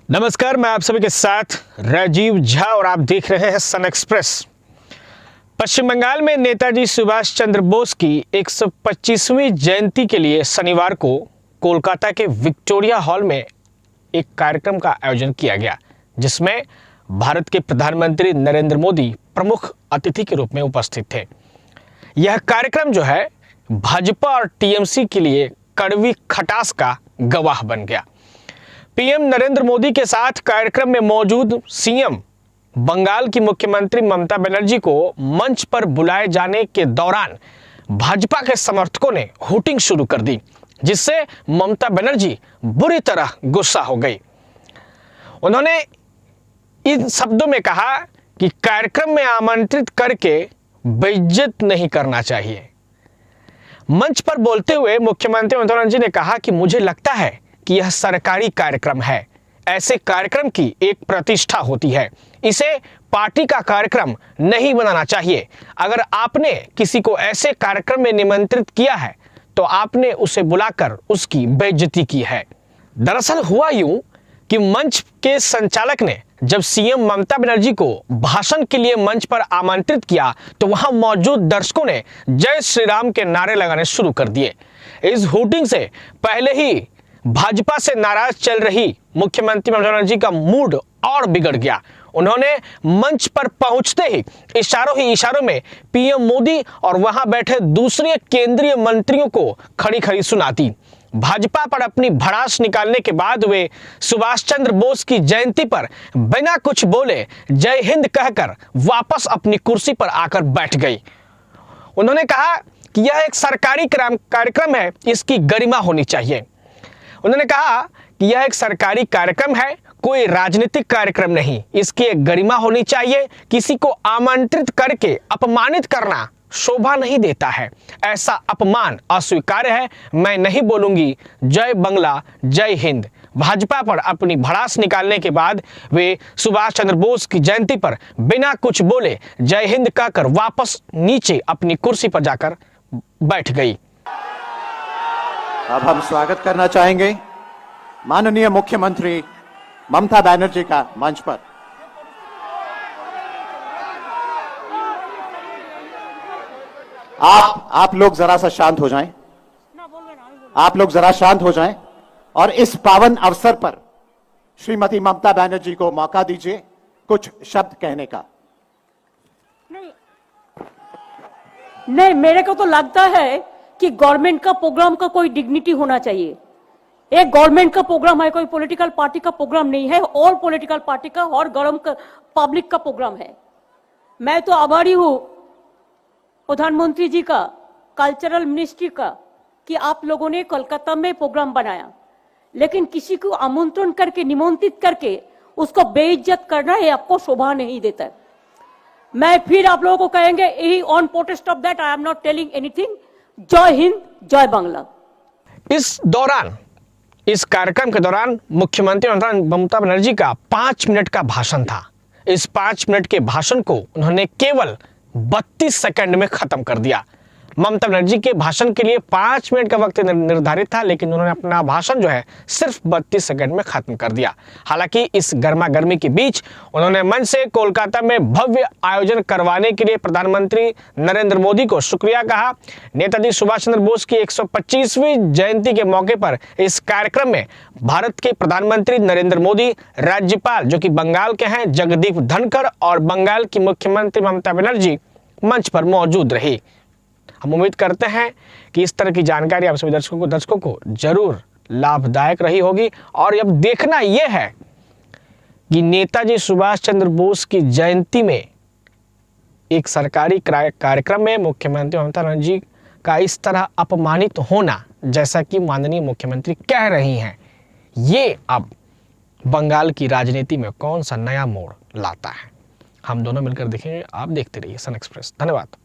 नमस्कार, मैं आप सभी के साथ राजीव झा और आप देख रहे हैं सन एक्सप्रेस। पश्चिम बंगाल में नेताजी सुभाष चंद्र बोस की 125वीं जयंती के लिए शनिवार को कोलकाता के विक्टोरिया हॉल में एक कार्यक्रम का आयोजन किया गया, जिसमें भारत के प्रधानमंत्री नरेंद्र मोदी प्रमुख अतिथि के रूप में उपस्थित थे। यह कार्यक्रम जो है भाजपा और टीएमसी के लिए कड़वी खटास का गवाह बन गया। पीएम नरेंद्र मोदी के साथ कार्यक्रम में मौजूद सीएम बंगाल की मुख्यमंत्री ममता बनर्जी को मंच पर बुलाए जाने के दौरान भाजपा के समर्थकों ने हुटिंग शुरू कर दी, जिससे ममता बनर्जी बुरी तरह गुस्सा हो गई। उन्होंने इन शब्दों में कहा कि कार्यक्रम में आमंत्रित करके बेइज्जत नहीं करना चाहिए। मंच पर बोलते हुए मुख्यमंत्री ममता बनर्जी ने कहा कि मुझे लगता है कि यह सरकारी कार्यक्रम है। ऐसे कार्यक्रम की एक प्रतिष्ठा होती है, इसे पार्टी का कार्यक्रम नहीं बनाना चाहिए। अगर आपने किसी को ऐसे कार्यक्रम में निमंत्रित किया है तो आपने उसे बुलाकर उसकी बेइज्जती की है। दरअसल हुआ यूं कि मंच के संचालक ने जब सीएम ममता बनर्जी को भाषण के लिए मंच पर आमंत्रित किया तो वहां मौजूद दर्शकों ने जय श्री राम के नारे लगाने शुरू कर दिए। इस हुटिंग से पहले ही भाजपा से नाराज चल रही मुख्यमंत्री ममता बनर्जी का मूड और बिगड़ गया। उन्होंने मंच पर पहुंचते ही इशारों में पीएम मोदी और वहां बैठे दूसरे केंद्रीय मंत्रियों को खड़ी खड़ी सुनाती। भाजपा पर अपनी भड़ास निकालने के बाद वे सुभाष चंद्र बोस की जयंती पर बिना कुछ बोले जय हिंद कहकर वापस अपनी कुर्सी पर आकर बैठ गई। उन्होंने कहा कि यह एक सरकारी कार्यक्रम है, इसकी गरिमा होनी चाहिए। उन्होंने कहा कि यह एक सरकारी कार्यक्रम है, कोई राजनीतिक कार्यक्रम नहीं, इसकी एक गरिमा होनी चाहिए। किसी को आमंत्रित करके अपमानित करना शोभा नहीं देता है, ऐसा अपमान अस्वीकार्य है। मैं नहीं बोलूंगी जय बंगला जय हिंद। भाजपा पर अपनी भड़ास निकालने के बाद वे सुभाष चंद्र बोस की जयंती पर बिना कुछ बोले जय हिंद कहकर वापस नीचे अपनी कुर्सी पर जाकर बैठ गई। अब हम स्वागत करना चाहेंगे माननीय मुख्यमंत्री ममता बनर्जी का मंच पर। आप लोग जरा सा शांत हो जाएं। आप लोग जरा शांत हो जाएं और इस पावन अवसर पर श्रीमती ममता बनर्जी को मौका दीजिए कुछ शब्द कहने का। नहीं, मेरे को तो लगता है कि गवर्नमेंट का प्रोग्राम का कोई डिग्निटी होना चाहिए। एक गवर्नमेंट का प्रोग्राम है, कोई पॉलिटिकल पार्टी का प्रोग्राम नहीं है। और पॉलिटिकल पार्टी का और पब्लिक का प्रोग्राम है। मैं तो आभारी हूं प्रधानमंत्री जी का, कल्चरल मिनिस्ट्री का, कि आप लोगों ने कोलकाता में प्रोग्राम बनाया, लेकिन किसी को आमंत्रण करके, निमंत्रित करके उसको बेइज्जत करना है, आपको शोभा नहीं देता। मैं फिर आप लोगों को कहेंगे, यही on protest of that I am not telling anything. जय हिंद जय बांग्ला। इस कार्यक्रम के दौरान मुख्यमंत्री ममता बनर्जी का 5 मिनट का भाषण था। इस 5 मिनट के भाषण को उन्होंने केवल 32 सेकंड में खत्म कर दिया। ममता बनर्जी के भाषण के लिए 5 मिनट का वक्त निर्धारित था, लेकिन उन्होंने अपना भाषण जो है सिर्फ 32 सेकंड में खत्म कर दिया। हालांकि इस गर्मा गर्मी के बीच उन्होंने मंच से कोलकाता में भव्य आयोजन करवाने के लिए प्रधानमंत्री नरेंद्र मोदी को शुक्रिया कहा। नेताजी सुभाष चंद्र बोस की 125वीं जयंती के मौके पर इस कार्यक्रम में भारत के प्रधानमंत्री नरेंद्र मोदी, राज्यपाल जो कि बंगाल के हैं जगदीप धनखड़ और बंगाल की मुख्यमंत्री ममता बनर्जी मंच पर मौजूद रही। हम उम्मीद करते हैं कि इस तरह की जानकारी आप सभी दर्शकों को जरूर लाभदायक रही होगी। और अब देखना यह है कि नेताजी सुभाष चंद्र बोस की जयंती में एक सरकारी कार्यक्रम में मुख्यमंत्री ममता बनर्जी का इस तरह अपमानित होना, जैसा कि माननीय मुख्यमंत्री कह रही हैं, ये अब बंगाल की राजनीति में कौन सा नया मोड़ लाता है। हम दोनों मिलकर देखेंगे। आप देखते रहिए सन एक्सप्रेस। धन्यवाद।